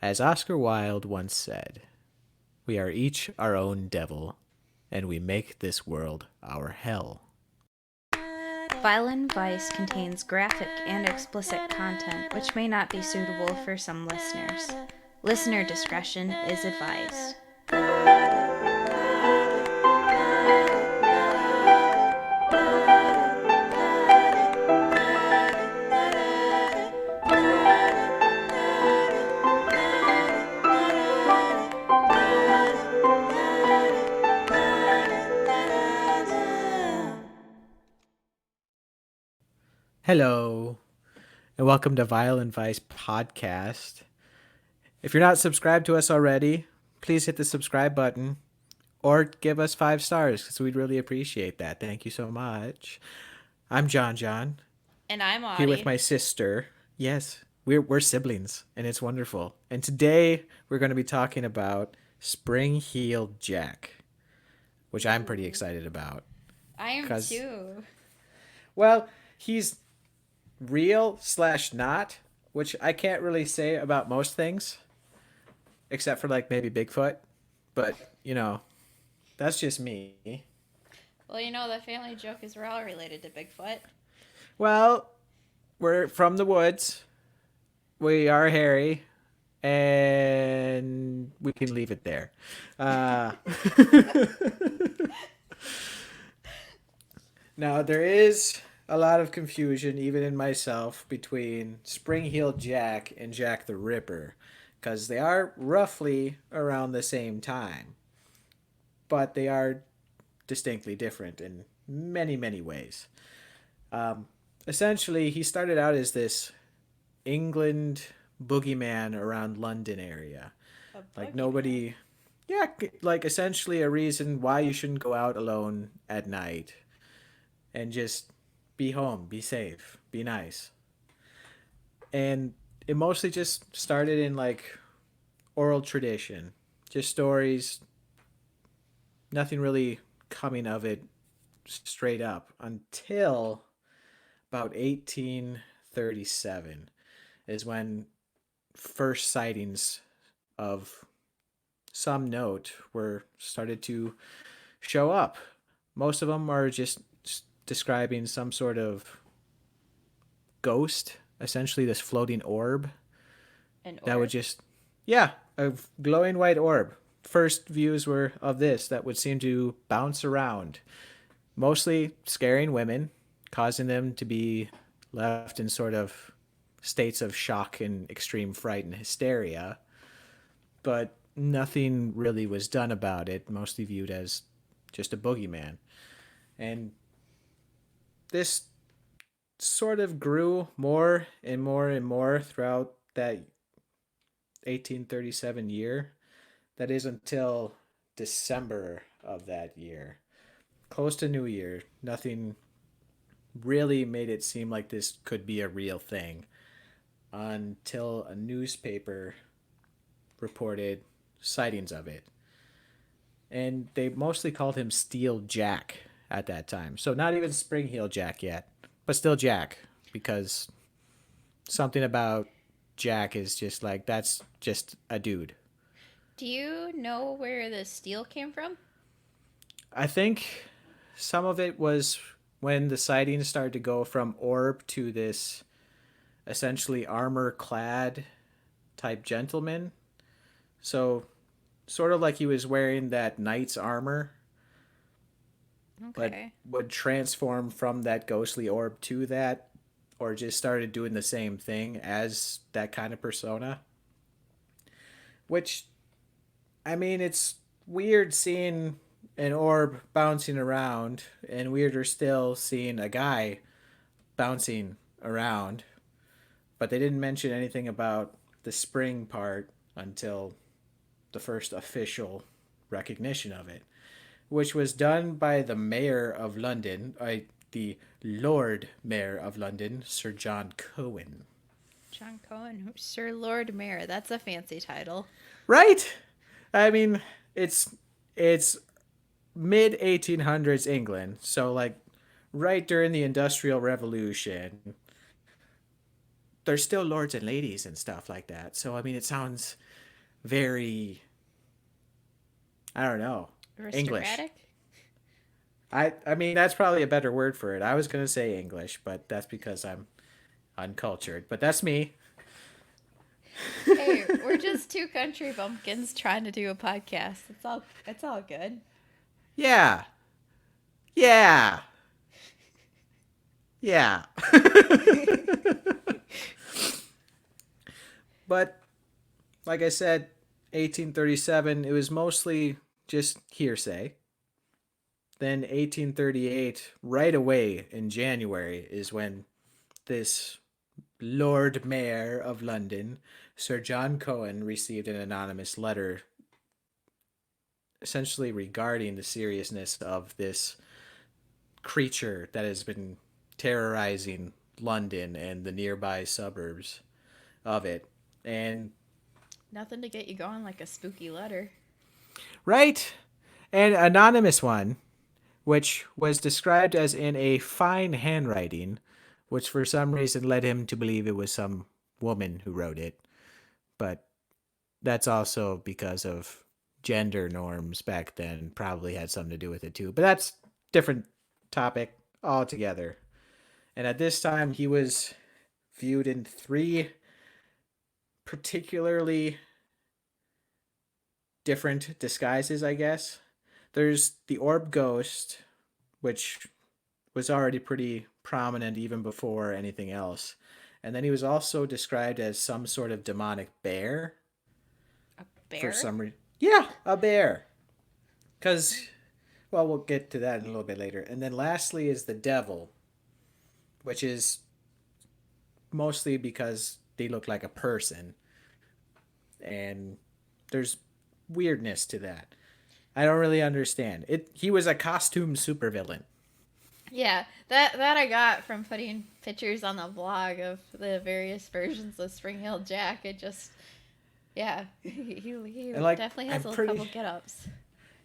As Oscar Wilde once said, we are each our own devil, and we make this world our hell. Violent Vice contains graphic and explicit content which may not be suitable for some listeners. Listener discretion is advised. Hello, and welcome to Violent Vice Podcast. If you're not subscribed to us already, please hit the subscribe button or give us 5 stars because we'd really appreciate that. Thank you so much. I'm John, And I'm here with Audie. my sister. Yes, we're siblings, and it's wonderful. And today we're going to be talking about Spring Heeled Jack, which I'm pretty Ooh, excited about. I am Because, too. well, he's real slash not, which I can't really say about most things, except for like maybe Bigfoot. But, that's just me. Well, you know, the family joke is we're all related to Bigfoot. Well, we're from the woods. We are hairy. And we can leave it there. Uh, now, there is a lot of confusion, even in myself, between Spring Heeled Jack and Jack the Ripper, because they are roughly around the same time, but they are distinctly different in many, many ways. Um, Essentially, he started out as this England boogeyman around London area. A Like boogeyman. nobody, yeah, like essentially a reason why you shouldn't go out alone at night and just be home, be safe, be nice. And it mostly just started in like oral tradition, just stories, nothing really coming of it straight up until about 1837 is when first sightings of some note were started to show up. Most of them are just describing some sort of ghost, essentially this floating orb An that would orb? just, yeah, a glowing white orb. First views were of this that would seem to bounce around, mostly scaring women, causing them to be left in sort of states of shock and extreme fright and hysteria. But nothing really was done about it, mostly viewed as just a boogeyman. And this sort of grew more and more and more throughout that 1837 year. That is until December of that year. Close to New Year, nothing really made it seem like this could be a real thing until a newspaper reported sightings of it. And they mostly called him Steel Jack at that time. So not even Spring Heel Jack yet, but still Jack, because something about Jack is just like, that's just a dude. Do you know where the steel came from? I think some of it was when the sightings started to go from orb to this essentially armor clad type gentleman. So, sort of like he was wearing that knight's armor, but Okay. would transform from that ghostly orb to that, or just started doing the same thing as that kind of persona. Which, I mean, it's weird seeing an orb bouncing around, and weirder still seeing a guy bouncing around. But they didn't mention anything about the spring part until the first official recognition of it, which was done by the mayor of London, the Lord Mayor of London, Sir John Cohen. John Cohen, Sir Lord Mayor. That's a fancy title. Right? I mean, it's mid 1800s England, so like right during the Industrial Revolution. they're still lords and ladies and stuff like that. So I mean, it sounds very, I don't know, English. Aristocratic? I mean, that's probably a better word for it. I was gonna say English, but that's because I'm uncultured. But that's me. Hey, we're just two country bumpkins trying to do a podcast. It's all good. Yeah, yeah, yeah. But like I said, 1837, it was mostly just hearsay. Then 1838, right away in January, is when this Lord Mayor of London, Sir John Cohen, received an anonymous letter essentially regarding the seriousness of this creature that has been terrorizing London and the nearby suburbs of it. And Nothing to get you going like a spooky letter. right? An anonymous one, which was described as in a fine handwriting, which for some reason led him to believe it was some woman who wrote it. But that's also because of gender norms back then, probably had something to do with it too. But that's different topic altogether. And at this time, he was viewed in three particularly different disguises, I guess. There's the orb ghost, which was already pretty prominent even before anything else. And then he was also described as some sort of demonic bear A for bear? some reason. Yeah, a bear. Because, well, we'll get to that in a little bit later. And then lastly is the devil, which is mostly because they look like a person. And there's weirdness to that. I don't really understand. He was a costume supervillain. Yeah, that I got from putting pictures on the blog of the various versions of Spring Hill Jack. It just, yeah, he And like definitely I'm has a couple pretty get-ups.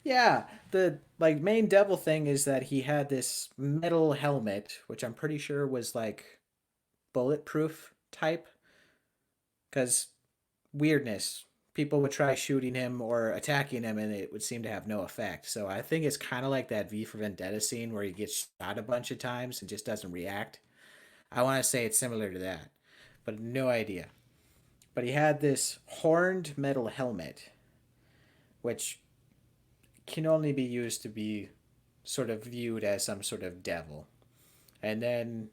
yeah, the like main devil thing is that he had this metal helmet, which I'm pretty sure was like bulletproof type cuz weirdness. People would try shooting him or attacking him and it would seem to have no effect. So I think it's kind of like that V for Vendetta scene where he gets shot a bunch of times and just doesn't react. I want to say it's similar to that, but no idea. But he had this horned metal helmet, which can only be used to be sort of viewed as some sort of devil. And then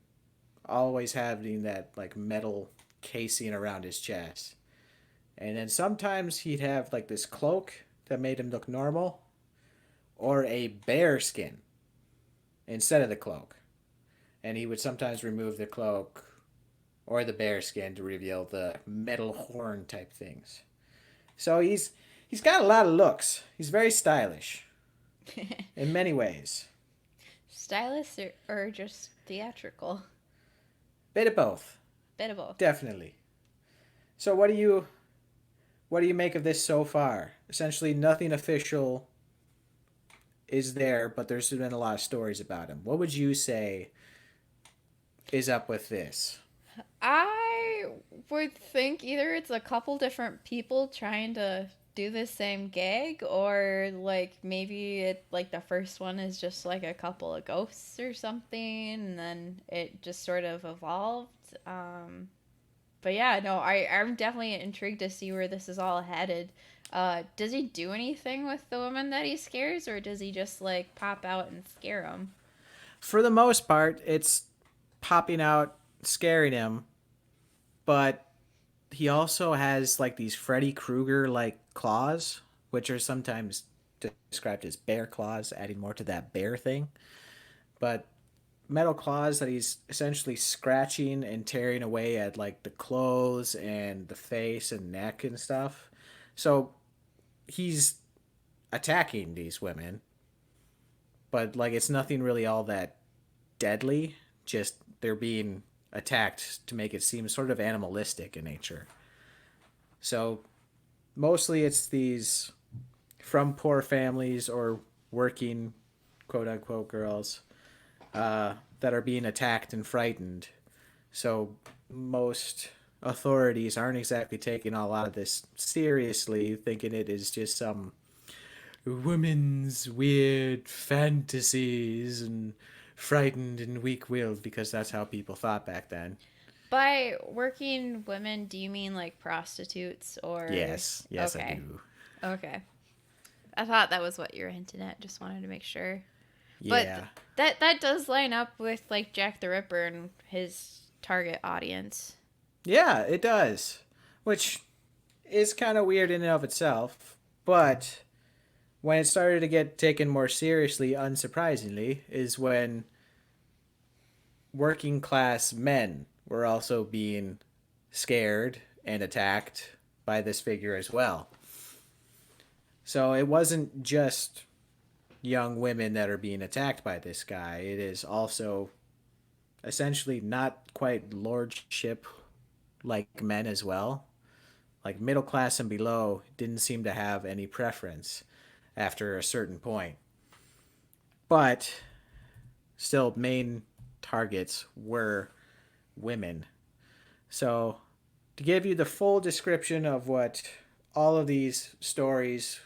always having that like metal casing around his chest. And then sometimes he'd have like this cloak that made him look normal, or a bear skin instead of the cloak. And he would sometimes remove the cloak or the bear skin to reveal the metal horn type things. So he's got a lot of looks. He's very stylish in many ways. Stylish or just theatrical? Bit of both, Bit of both. definitely. So what do you make of this so far? Essentially, nothing official is there, but there's been a lot of stories about him. What would you say is up with this? I would think either it's a couple different people trying to do the same gag, or like maybe it like the first one is just like a couple of ghosts or something, and then it just sort of evolved. But yeah, no, I'm definitely intrigued to see where this is all headed. Does he do anything with the women that he scares, or does he just like pop out and scare them? For the most part, it's popping out, scaring him, but he also has like these Freddy Krueger like claws, which are sometimes described as bear claws, adding more to that bear thing. But metal claws that he's essentially scratching and tearing away at like the clothes and the face and neck and stuff. So he's attacking these women, but like it's nothing really all that deadly. Just they're being attacked to make it seem sort of animalistic in nature. So mostly it's these from poor families or working quote unquote girls that are being attacked and frightened. So most authorities aren't exactly taking a lot of this seriously, thinking it is just some women's weird fantasies and frightened and weak-willed because that's how people thought back then. By working women, do you mean like prostitutes or? Yes, yes, I Okay. do. Okay. I thought that was what you were hinting at. Just wanted to make sure. But Yeah. that does line up with like Jack the Ripper and his target audience. Yeah, it does. Which is kind of weird in and of itself, but when it started to get taken more seriously, unsurprisingly, is when working class men were also being scared and attacked by this figure as well. So it wasn't just young women that are being attacked by this guy, it is also essentially not quite lordship like men as well. Like middle class and below didn't seem to have any preference after a certain point. But still, main targets were women. So, to give you the full description of what all of these stories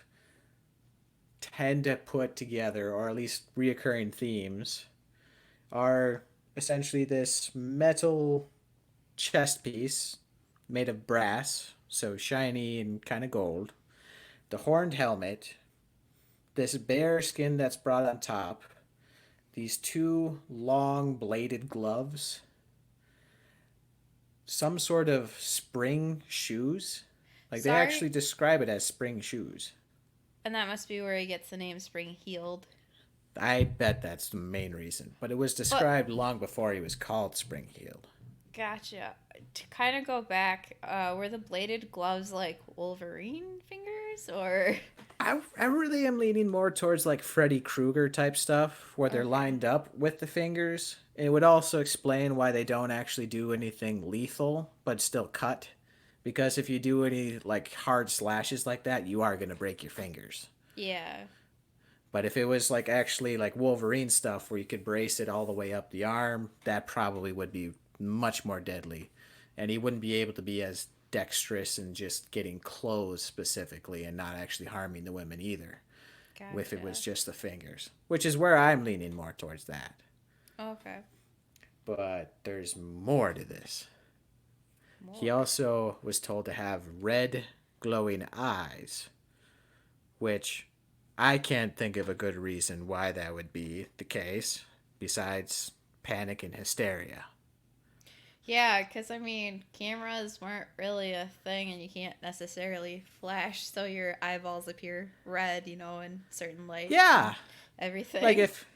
tend to put together, or at least reoccurring themes, are essentially this metal chest piece made of brass, so shiny and kind of gold, the horned helmet, this bear skin that's brought on top, these two long bladed gloves, some sort of spring shoes. Like they Sorry, actually describe it as spring shoes. and that must be where he gets the name Spring Heeled. I bet that's the main reason, but it was But described long before he was called Spring Heeled. gotcha. To kind of go back, were the bladed gloves like Wolverine fingers or? I really am leaning more towards like Freddy Krueger type stuff where they're Okay. lined up with the fingers. It would also explain why they don't actually do anything lethal but still cut. Because if you do any like hard slashes like that, you are going to break your fingers. Yeah. But if it was like actually like Wolverine stuff where you could brace it all the way up the arm, that probably would be much more deadly. And he wouldn't be able to be as dexterous in just getting clothes specifically and not actually harming the women either, if it was Gotcha. just the fingers, which is where I'm leaning more towards that. Okay. But there's more to this. He More. also was told to have red, glowing eyes, which I can't think of a good reason why that would be the case, besides panic and hysteria. Yeah, because I mean, cameras weren't really a thing, and you can't necessarily flash so your eyeballs appear red, in certain lights and Yeah, like everything. if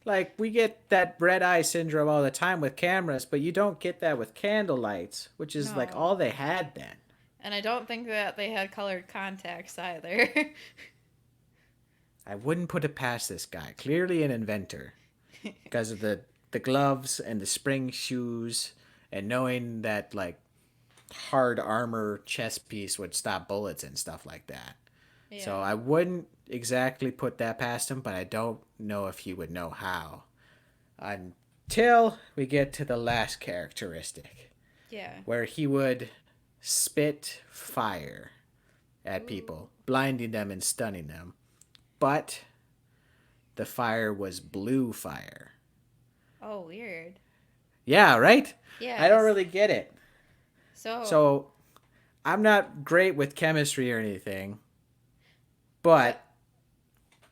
like we get that red eye syndrome all the time with cameras, but you don't get that with candle lights, which is like No. all they had then. And I don't think that they had colored contacts either. I wouldn't put it past this guy. Clearly an inventor because of the gloves and the spring shoes and knowing that like hard armor chest piece would stop bullets and stuff like that. So Yeah. I wouldn't exactly put that past him, but I don't know if he would know how until we get to the last characteristic Yeah. where he would spit fire at Ooh. people, blinding them and stunning them. But the fire was blue fire. Oh, weird. Yeah, right? I don't Yes. really get it. So, So I'm not great with chemistry or anything, but but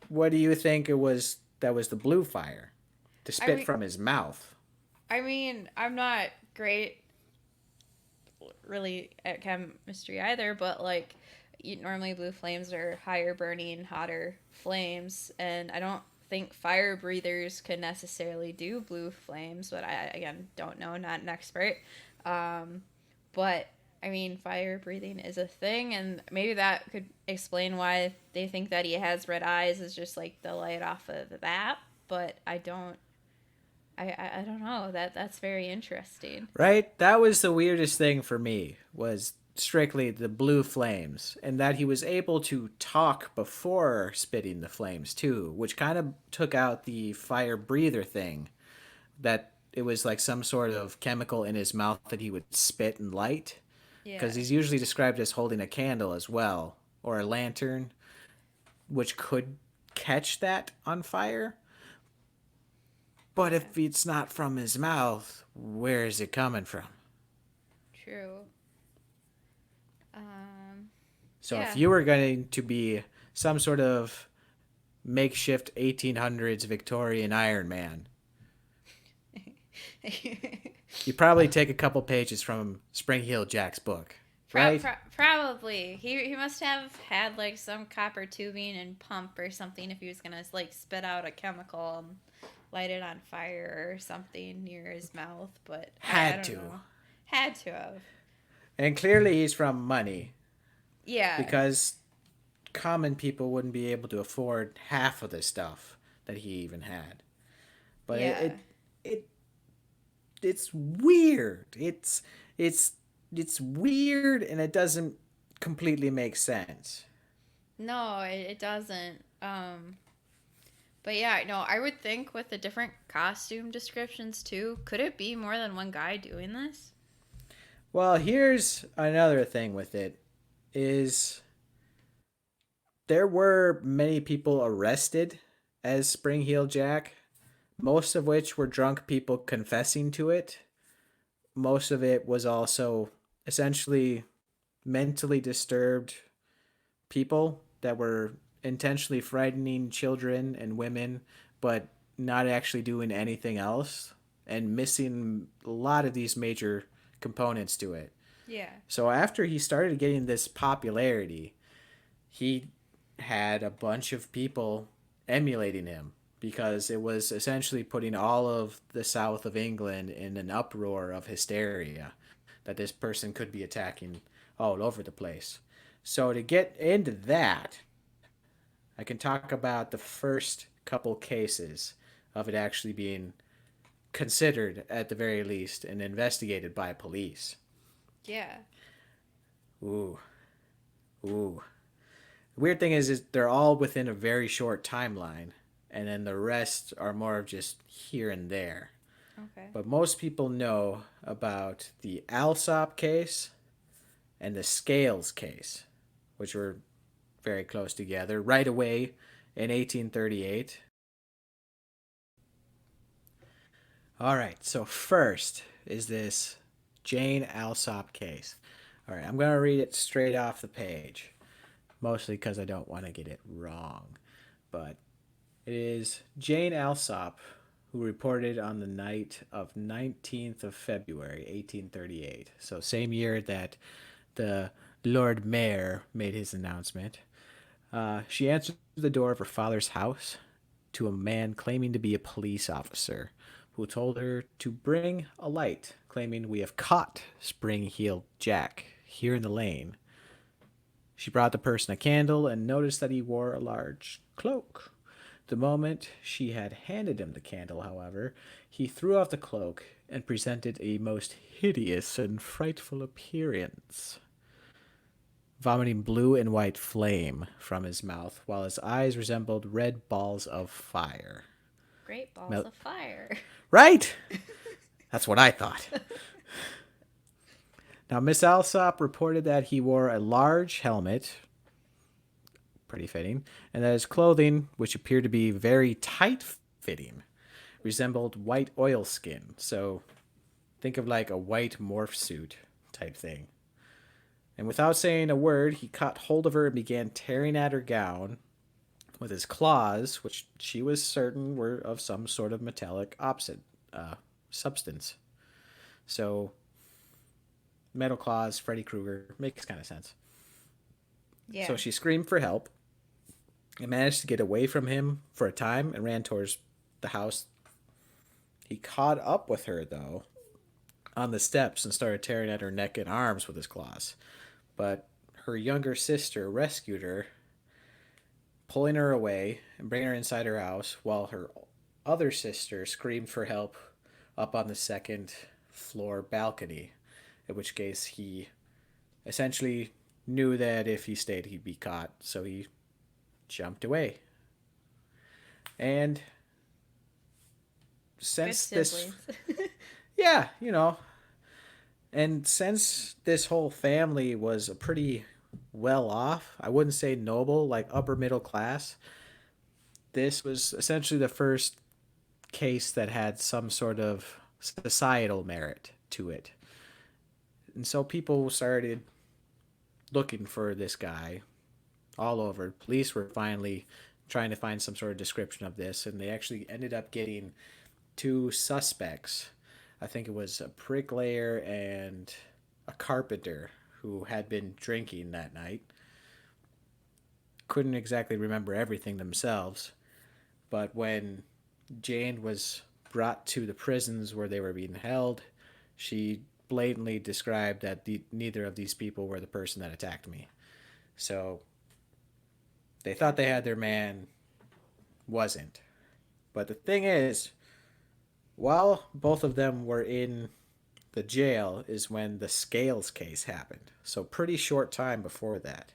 what do you think it was that was the blue fire? To I spit mean, from his mouth. I'm not great really at chemistry either, but like normally blue flames are higher burning, hotter flames, and I don't think fire breathers could necessarily do blue flames, but I again don't know, not an expert. Um, but I mean, fire breathing is a thing, and maybe that could explain why they think that he has red eyes is just like the light off of that. But I don't know. That's very interesting. Right? That was the weirdest thing for me was strictly the blue flames and that he was able to talk before spitting the flames too, which kind of took out the fire breather thing that it was like some sort of chemical in his mouth that he would spit and light, Yeah. because he's usually described as holding a candle as well, or a lantern, which could catch that on fire. But Yeah. if it's not from his mouth, where is it coming from? True. Um. So if Yeah. you were going to be some sort of makeshift 1800s Victorian Iron Man, you probably take a couple pages from Spring Heel Jack's book, right? Probably he must have had like some copper tubing and pump or something if he was gonna like spit out a chemical and light it on fire or something near his mouth. But I Had don't to. know. Had to have. And clearly he's from money, Yeah. because common people wouldn't be able to afford half of the stuff that he even had. But Yeah. it it's weird. It's it's weird, and it doesn't completely make sense. No, it doesn't. But yeah, no, I would think with the different costume descriptions too, could it be more than one guy doing this? Well, here's another thing with it is there were many people arrested as Spring Heel Jack, most of which were drunk people confessing to it. Most of it was also essentially mentally disturbed people that were intentionally frightening children and women, but not actually doing anything else, and missing a lot of these major components to it. Yeah. So after he started getting this popularity, he had a bunch of people emulating him, because it was essentially putting all of the south of England in an uproar of hysteria that this person could be attacking all over the place. So to get into that, I can talk about the first couple cases of it actually being considered, at the very least, and investigated by police. Yeah. Ooh, ooh. The weird thing is they're all within a very short timeline, and then the rest are more of just here and there. Okay. But most people know about the Alsop case and the Scales case, which were very close together right away in 1838. All right, so first is this Jane Alsop case. All right, I'm going to read it straight off the page, mostly because I don't want to get it wrong. But it is Jane Alsop who reported on the night of 19th of February, 1838. So same year that the Lord Mayor made his announcement. She answered the door of her father's house to a man claiming to be a police officer, who told her to bring a light, claiming, "We have caught Spring Heel Jack here in the lane." She brought the person a candle and noticed that he wore a large cloak. The moment she had handed him the candle, however, he threw off the cloak and presented a most hideous and frightful appearance, vomiting blue and white flame from his mouth, while his eyes resembled red balls of fire. Great balls Mel- of fire. right? That's what I thought. Now, Miss Alsop reported that he wore a large helmet, pretty fitting, and that his clothing, which appeared to be very tight fitting, resembled white oilskin. So think of like a white morph suit type thing. And without saying a word, he caught hold of her and began tearing at her gown with his claws, which she was certain were of some sort of metallic opposite substance. So, metal claws, Freddy Krueger, makes kind of sense. Yeah. So she screamed for help and managed to get away from him for a time and ran towards the house. He caught up with her, though, on the steps and started tearing at her neck and arms with his claws. But her younger sister rescued her, pulling her away and bringing her inside her house, while her other sister screamed for help up on the second floor balcony, in which case he essentially knew that if he stayed, he'd be caught, so he jumped away. And Good since this, siblings. yeah, and since this whole family was a pretty well off, I wouldn't say noble, like upper middle class, this was essentially the first case that had some sort of societal merit to it. And so people started looking for this guy all over. Police were finally trying to find some sort of description of this, and they actually ended up getting two suspects. I think it was a bricklayer and a carpenter who had been drinking that night. Couldn't exactly remember everything themselves, but when Jane was brought to the prisons where they were being held, she blatantly described that neither of these people were the person that attacked me. So they thought they had their man, wasn't. But the thing is, while both of them were in the jail is when the Scales case happened. So pretty short time before that.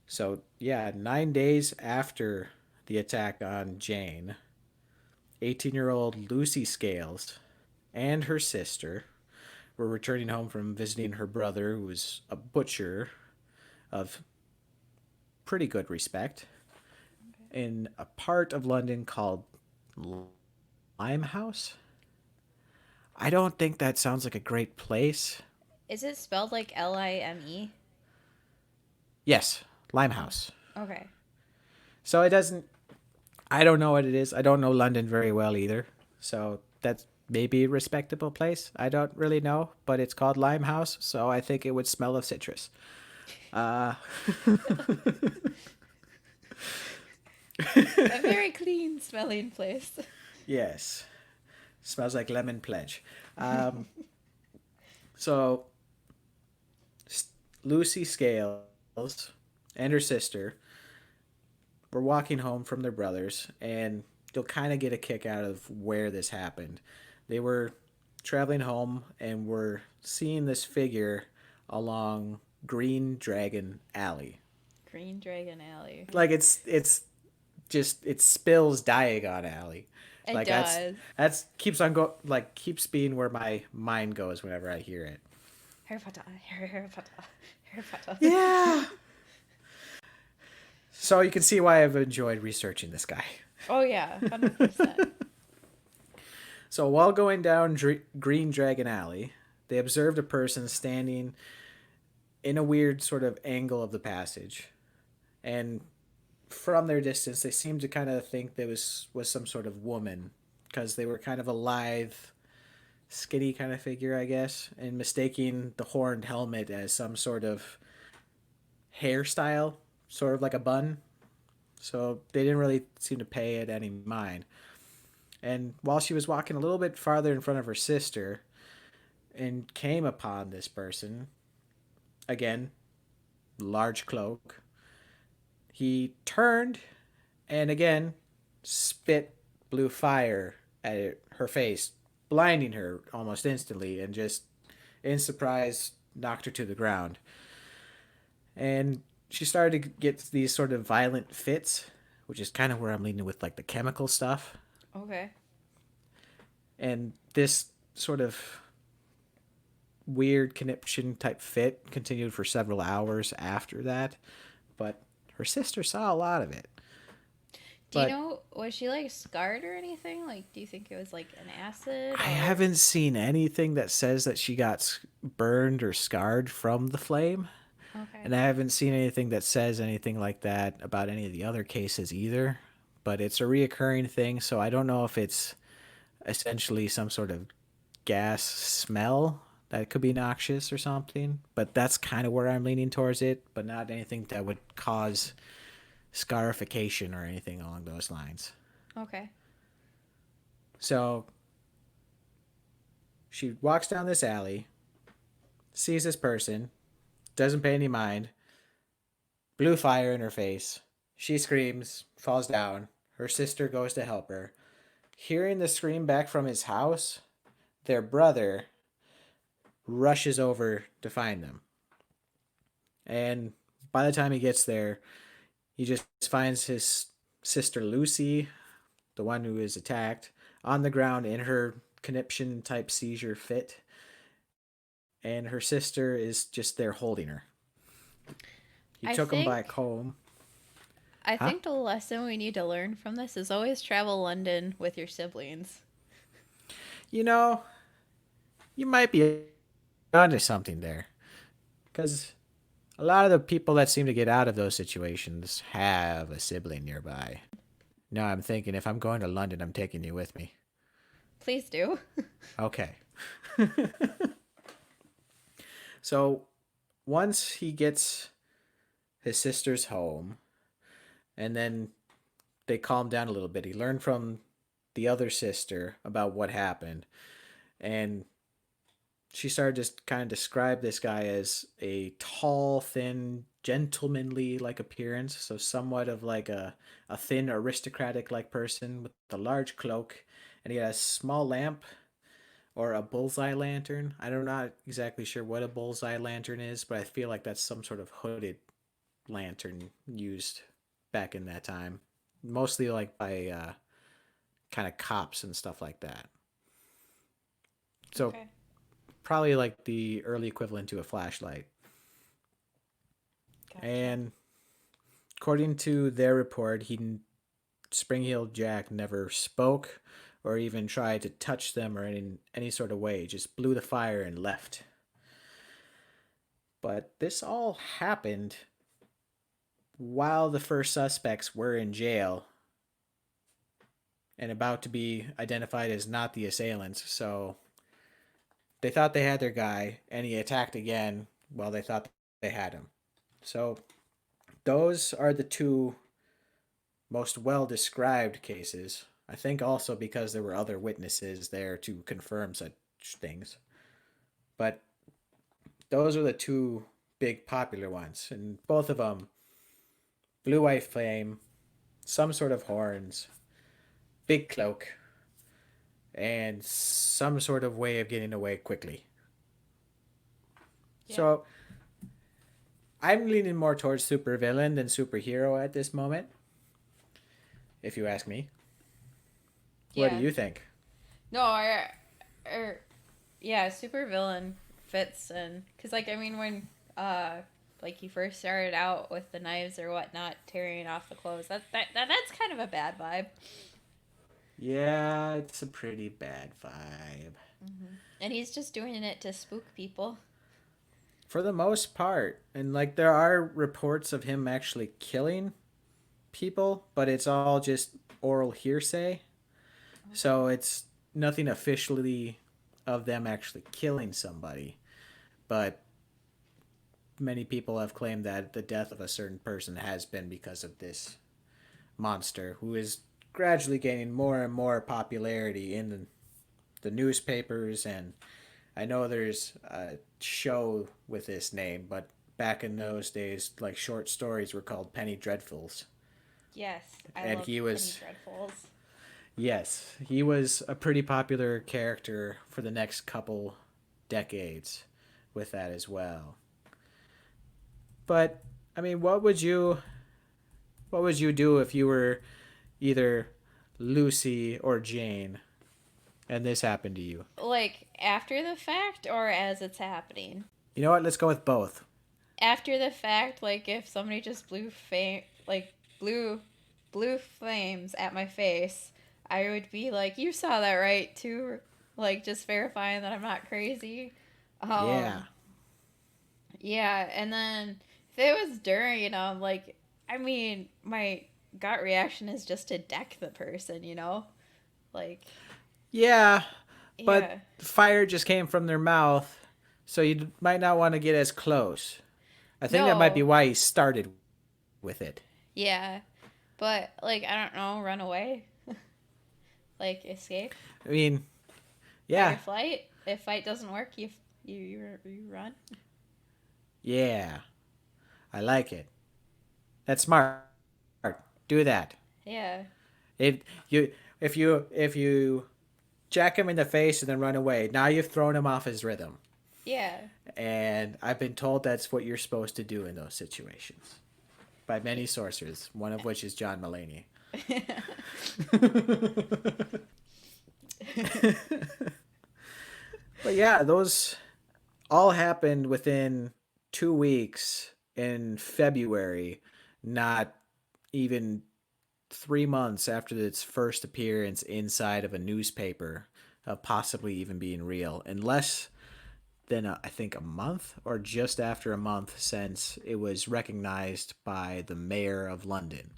So yeah, 9 days after the attack on Jane, 18-year-old Lucy Scales and her sister were returning home from visiting her brother, who was a butcher of pretty good respect, in a part of London called Limehouse. I don't think that sounds like a great place. Is it spelled like Lime? Yes, Oh, Limehouse. okay. So it doesn't. I don't know what it is. I don't know London very well either. So that's maybe a respectable place. I don't really know, but it's called Limehouse, so I think it would smell of citrus. Uh, A very clean smelling place. yes, smells like lemon pledge. Um, so Lucy Scales and her sister were walking home from their brothers, and you'll kind of get a kick out of where this happened. They were traveling home and were seeing this figure along Green Dragon Alley. Green Dragon Alley. Like it's just it spills Diagon Alley. It Like does. that's keeps on go like keeps being where my mind goes whenever I hear it. Harry Potter, Harry Potter, Harry Potter. Yeah. So you can see why I've enjoyed researching this guy. Oh yeah, 100%. So while going down Green Dragon Alley, they observed a person standing in a weird sort of angle of the passage. And from their distance, they seemed to kind of think there was some sort of woman because they were kind of a lithe, skinny kind of figure, I guess, and mistaking the horned helmet as some sort of hairstyle, sort of like a bun. So they didn't really seem to pay it any mind. And while she was walking a little bit farther in front of her sister and came upon this person, again, large cloak, he turned and again spit blue fire at her face, blinding her almost instantly, and just in surprise knocked her to the ground. And she started to get these sort of violent fits, which is kind of where I'm leaning with like the chemical stuff. Okay. And this sort of weird conniption type fit continued for several hours after that, but her sister saw a lot of it. Do you But know, was she like scarred or anything? Like, do you think it was like an acid I or? haven't seen anything that says that she got burned or scarred from the flame. Okay. And I haven't seen anything that says anything like that about any of the other cases either. But it's a reoccurring thing, so I don't know if it's essentially some sort of gas smell that could be noxious or something. But that's kind of where I'm leaning towards it, but not anything that would cause scarification or anything along those lines. Okay. So she walks down this alley, sees this person, doesn't pay any mind, blue fire in her face. She screams, falls down. Her sister goes to help her. Hearing the scream back from his house, their brother rushes over to find them. And by the time he gets there, he just finds his sister Lucy the one who is attacked, on the ground in her conniption type seizure fit, and her sister is just there holding her. He I took him think back home. I Huh? think the lesson we need to learn from this is always travel London with your siblings. You know, you might be onto something there. Because a lot of the people that seem to get out of those situations have a sibling nearby. No, I'm thinking if I'm going to London, I'm taking you with me. Please do. Okay. So once he gets his sister's home, and then they calm down a little bit, he learned from the other sister about what happened. And she started to kind of describe this guy as a tall, thin, gentlemanly like appearance. So somewhat of like a thin, aristocratic like person with a large cloak. And he had a small lamp or a bullseye lantern. I'm not exactly sure what a bullseye lantern is, but I feel like that's some sort of hooded lantern used back in that time. Mostly like by kind of cops and stuff like that. So Okay. probably like the early equivalent to a flashlight. Gotcha. And according to their report, Spring Heel Jack never spoke or even tried to touch them or in any sort of way. Just blew the fire and left. But this all happened while the first suspects were in jail and about to be identified as not the assailants. So they thought they had their guy, and he attacked again while they thought they had him. So those are the two most well described cases. I think also because there were other witnesses there to confirm such things. But those are the two big popular ones. And both of them blue white flame, some sort of horns, big cloak, and some sort of way of getting away quickly. Yeah. So I'm leaning more towards supervillain than superhero at this moment, if you ask me. What do Yeah. you think? No, or yeah, super villain fits in because like I mean when like he first started out with the knives or whatnot tearing off the clothes that's kind of a bad vibe. Yeah, it's a pretty bad vibe. And he's just doing it to spook people. For the most part. And like there are reports of him actually killing people, but it's all just oral hearsay. So it's nothing officially of them actually killing somebody. But many people have claimed that the death of a certain person has been because of this monster who is gradually gaining more and more popularity in the newspapers. And I know there's a show with this name, but back in those days, like short stories were called Penny Dreadfuls. Yes, I And love he Penny was, Dreadfuls. yes, he was a pretty popular character for the next couple decades with that as well. But I mean, what would you do if you were either Lucy or Jane and this happened to you? Like after the fact or as it's happening? You know what? Let's go with both. After the fact, like if somebody just blew blue flames at my face, I would be like, "You saw that, right?" Too, like just verifying that I'm not crazy. Yeah. Um, yeah, and then if it was during, like, I mean, my gut reaction is just to deck the person, like, Yeah, but yeah, fire just came from their mouth, so you might not want to get as close. I think that might be no, why he started with it. yeah, but like, I don't know, run away, like escape. I mean, Fight yeah, or flight. If fight doesn't work, you run. yeah, I like it. That's smart. Do that. Yeah. If you if you jack him in the face and then run away, now you've thrown him off his rhythm. Yeah. And I've been told that's what you're supposed to do in those situations. by many sources, one of which is John Mulaney. But yeah, those all happened within 2 weeks in February, not even 3 months after its first appearance inside of a newspaper of possibly even being real, and less than I think a month or just after a month since it was recognized by the mayor of London.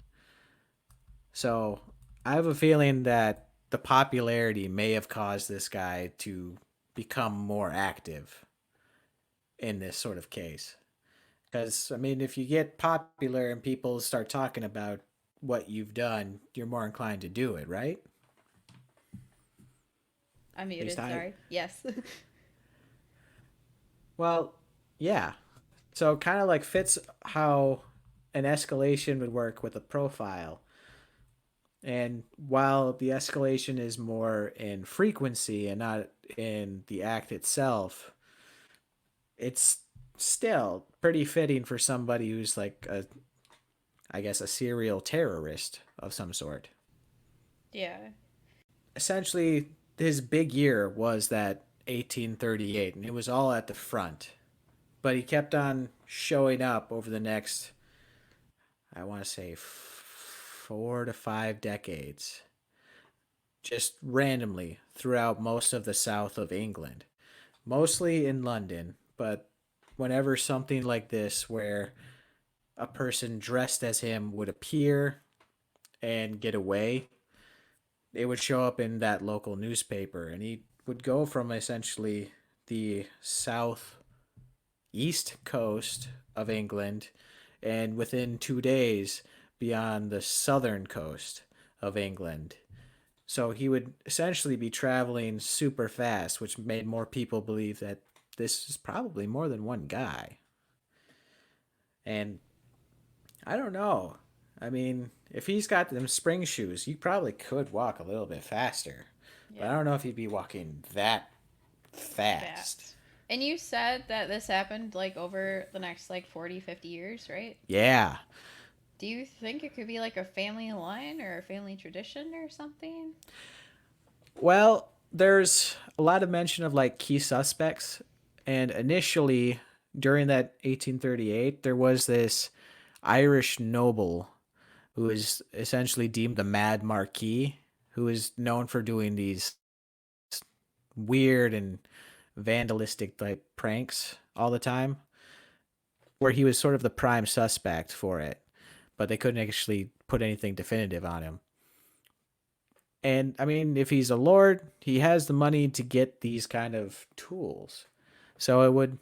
So I have a feeling that the popularity may have caused this guy to become more active in this sort of case. Because, I mean, if you get popular and people start talking about what you've done, you're more inclined to do it, right? I'm At least muted, I. sorry. Yes. Well, yeah. So, kind of like fits how an escalation would work with a profile. And while the escalation is more in frequency and not in the act itself, it's still pretty fitting for somebody who's like a, I guess, a serial terrorist of some sort. Yeah. Essentially, his big year was that 1838, and it was all at the front. But he kept on showing up over the next, I want to say, 4 to 5 decades, just randomly throughout most of the south of England, mostly in London. But whenever something like this, where a person dressed as him would appear and get away, it would show up in that local newspaper. And he would go from essentially the south east coast of England and within 2 days be on the southern coast of England. So he would essentially be traveling super fast, which made more people believe that this is probably more than one guy. And I don't know. I mean, if he's got them spring shoes, he probably could walk a little bit faster. But I Yeah. don't know if he'd be walking that fast. Fast. And you said that this happened like over the next like 40, 50 years, right? Yeah. Do you think it could be like a family line or a family tradition or something? Well, there's a lot of mention of like key suspects. And initially, during that 1838, there was this Irish noble who is essentially deemed the Mad Marquis, who is known for doing these weird and vandalistic type pranks all the time, where he was sort of the prime suspect for it, but they couldn't actually put anything definitive on him. And I mean, if he's a lord, he has the money to get these kind of tools. So it would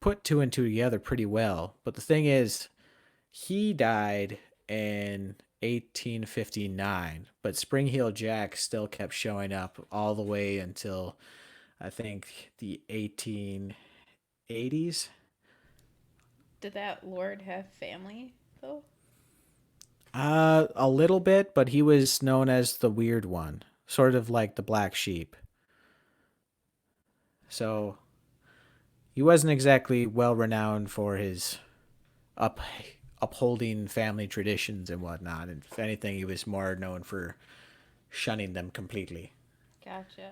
put two and two together pretty well. But the thing is, he died in 1859, but Spring Heel Jack still kept showing up all the way until I think the 1880s. Did that lord have family though? A little bit, but he was known as the weird one, sort of like the black sheep. So he wasn't exactly well renowned for his up upholding family traditions and whatnot. And if anything, he was more known for shunning them completely. Gotcha.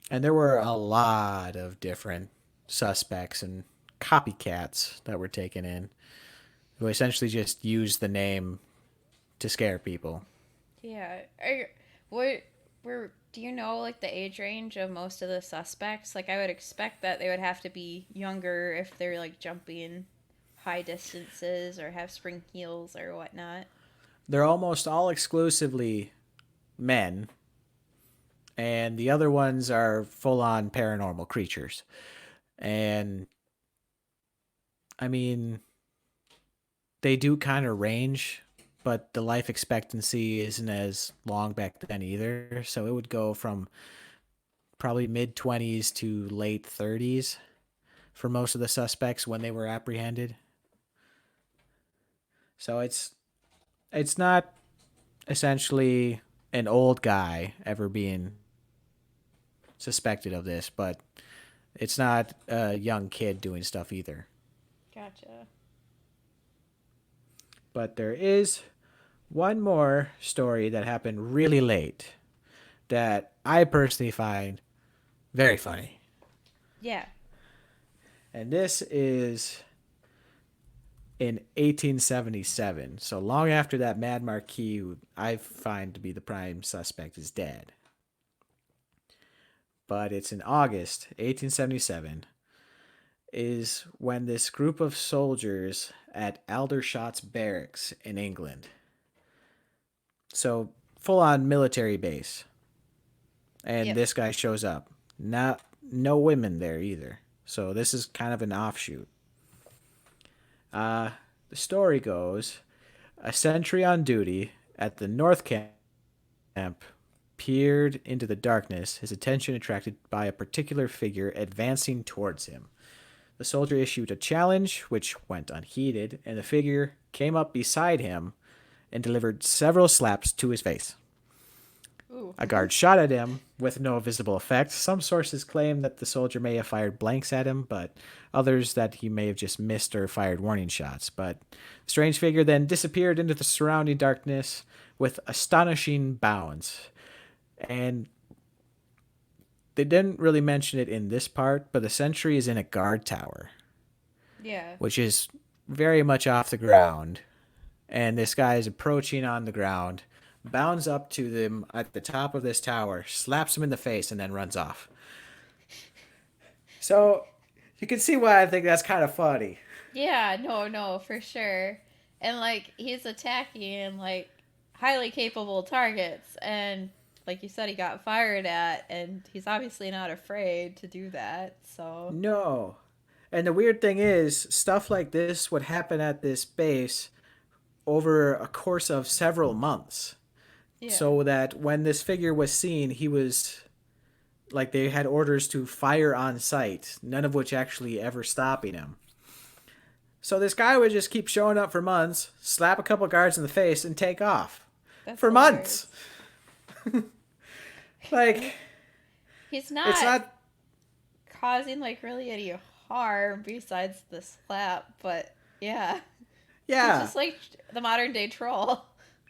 And there were a lot of different suspects and copycats that were taken in who essentially just used the name to scare people. Yeah. What were do you know like the age range of most of the suspects? Like I would expect that they would have to be younger if they're like jumping high distances or have spring heels or whatnot. They're almost all exclusively men, and the other ones are full on paranormal creatures. And I mean, they do kind of range, but the life expectancy isn't as long back then either. So it would go from probably mid 20s to late 30s for most of the suspects when they were apprehended. So it's not essentially an old guy ever being suspected of this, but it's not a young kid doing stuff either. Gotcha. But there is one more story that happened really late that I personally find very funny. Yeah. And this is in 1877. So long after that Mad Marquis, who I find to be the prime suspect, is dead. But it's in August 1877 is when this group of soldiers at Aldershot's barracks in England, so full on military base, and Yep. this guy shows up. Not no women there either. So this is kind of an offshoot. Uh, the story goes a sentry on duty at the North Camp peered into the darkness, his attention attracted by a particular figure advancing towards him. The soldier issued a challenge, which went unheeded, and the figure came up beside him and delivered several slaps to his face. Ooh. A guard shot at him with no visible effect. Some sources claim that the soldier may have fired blanks at him, but others that he may have just missed or fired warning shots. But the strange figure then disappeared into the surrounding darkness with astonishing bounds. And they didn't really mention it in this part, but the sentry is in a guard tower, Yeah. which is very much off the ground. And this guy is approaching on the ground, bounds up to them at the top of this tower, slaps him in the face, and then runs off. So you can see why I think that's kind of funny. Yeah, no, no, for sure. And like he's attacking like highly capable targets and like you said he got fired at and he's obviously not afraid to do that. So, No. And the weird thing is, stuff like this would happen at this base over a course of several months. yeah. So that when this figure was seen, he was like they had orders to fire on sight, none of which actually ever stopping him. So this guy would just keep showing up for months, slap a couple guards in the face, and take off. That's For months. hilarious. Like, He's it's not not. causing like really any harm besides the slap, but yeah. He's Yeah. just like the modern day troll.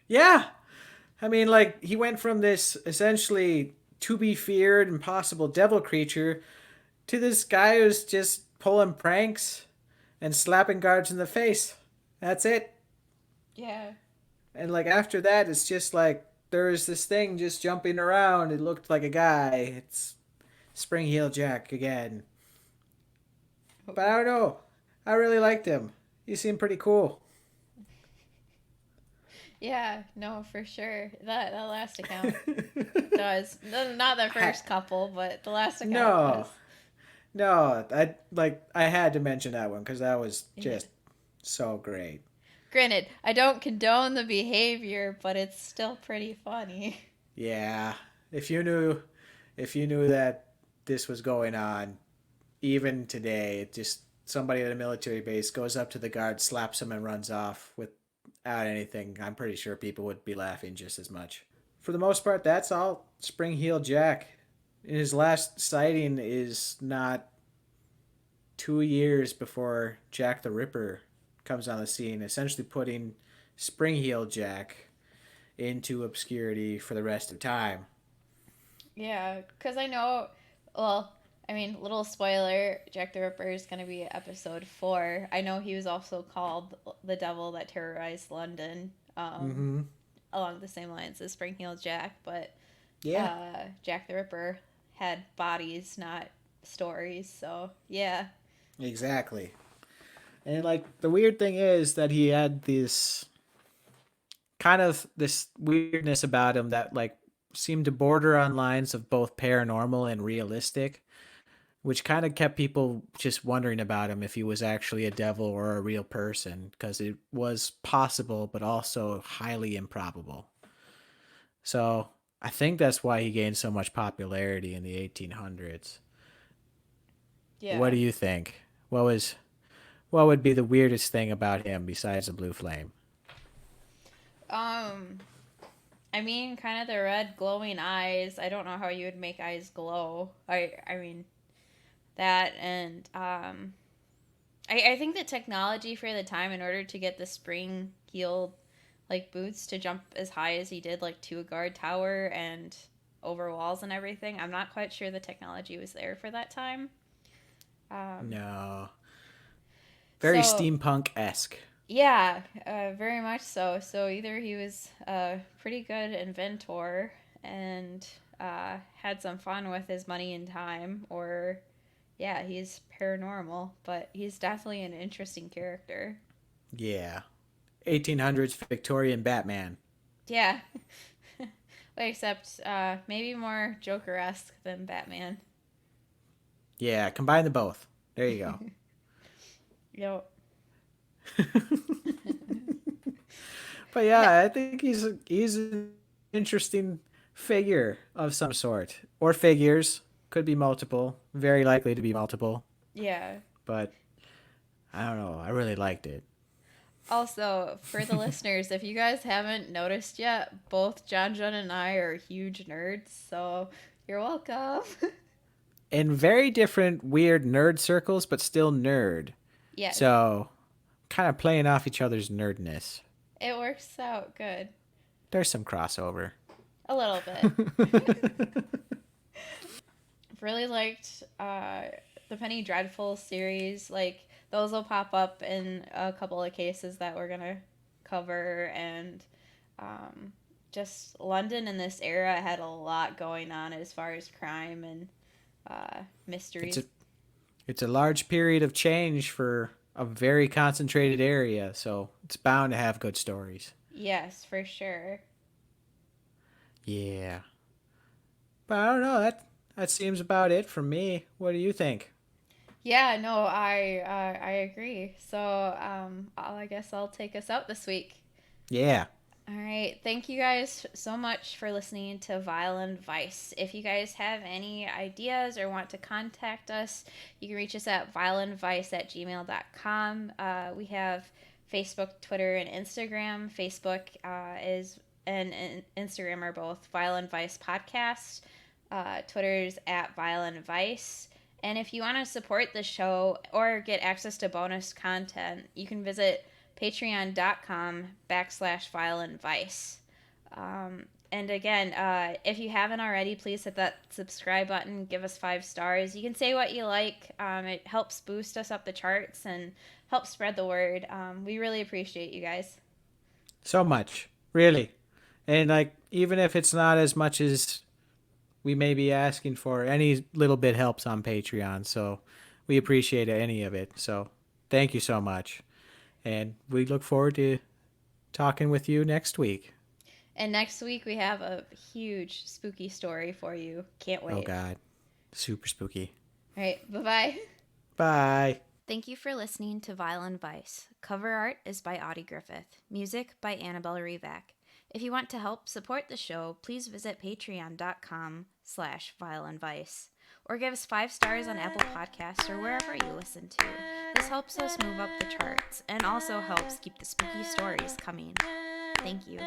Yeah. I mean, like, he went from this essentially to be feared, impossible devil creature to this guy who's just pulling pranks and slapping guards in the face. That's it. Yeah. And, like, after that, it's just like there was this thing just jumping around. It looked like a guy. It's Spring Heel Jack again. But I don't know. I really liked him. He seemed pretty cool. Yeah, no, for sure. That last account does. Not the first couple, but the last account No, does. no, I had to mention that one because that was Yeah. just so great. Granted, I don't condone the behavior, but it's still pretty funny. Yeah, if you knew, if you knew that this was going on, even today, it just somebody at a military base goes up to the guard, slaps him, and runs off without anything. I'm pretty sure people would be laughing just as much. For the most part, that's all Spring Heel Jack. His last sighting is not 2 years before Jack the Ripper comes on the scene, essentially putting Spring Heel Jack into obscurity for the rest of time. Yeah, because I know, well, I mean, little spoiler, Jack the Ripper is going to be episode 4. I know he was also called the devil that terrorized London, Mm-hmm. along the same lines as Spring-Heeled Jack, but Yeah, Jack the Ripper had bodies, not stories, so yeah. exactly. And like the weird thing is that he had this kind of this weirdness about him that like seemed to border on lines of both paranormal and realistic, which kind of kept people just wondering about him if he was actually a devil or a real person because it was possible but also highly improbable. So I think that's why he gained so much popularity in the 1800s. What Yeah. do you think? What would be the weirdest thing about him besides the blue flame? Um, I mean, kind of the red glowing eyes. I don't know how you would make eyes glow. I mean, that and I think the technology for the time, in order to get the spring heeled like boots to jump as high as he did, like to a guard tower and over walls and everything, I'm not quite sure the technology was there for that time. Um, No. Very so steampunk esque. yeah, very much so. So either he was a pretty good inventor and had some fun with his money and time, or yeah, he's paranormal, but he's definitely an interesting character. Yeah. 1800s Victorian Batman. Yeah. Except maybe more Joker esque than Batman. Yeah, combine the both. There you go. Yo. But No. yeah, I think he's an interesting figure of some sort, or figures. Could be multiple. Very likely to be multiple. Yeah. But I don't know. I really liked it. Also, for the listeners, if you guys haven't noticed yet, both John John and I are huge nerds, so you're welcome. In very different, weird nerd circles, but still nerd. Yes, So, kind of playing off each other's nerdness. it works out good. There's some crossover. A little bit. Really liked the Penny Dreadful series. Like, those will pop up in a couple of cases that we're gonna cover, and um, just London in this era had a lot going on as far as crime and It's a mysteries. it's a large period of change for a very concentrated area, so it's bound to have good stories. Yes, for sure. Yeah. But I don't know, that seems about it from me. What do you think? Yeah, no, I agree. So I guess I'll take us out this week. Yeah. All right. Thank you guys so much for listening to Violent Vice. If you guys have any ideas or want to contact us, you can reach us at violentvice@gmail.com. We have Facebook, Twitter, and Instagram. Facebook is and Instagram are both Violent Vice Podcast. Twitter's at Violent Vice. And if you want to support the show or get access to bonus content, you can visit patreon.com/violentvice. And again, if you haven't already, please hit that subscribe button. Give us 5 stars. You can say what you like. It helps boost us up the charts and help spread the word. We really appreciate you guys. So much. Really. And like even if it's not as much as we may be asking for, any little bit helps on Patreon. So we appreciate any of it. So thank you so much. And we look forward to talking with you next week. And next week, we have a huge spooky story for you. Can't Oh, wait. God. Super spooky. All right. Bye bye. Bye. Thank you for listening to Violent Vice. Cover art is by Audi Griffith. Music by Annabelle Revac. If you want to help support the show, please visit patreon.com/violentvice or give us 5 stars on Apple Podcasts or wherever you listen to. This helps us move up the charts and also helps keep the spooky stories coming. Thank you.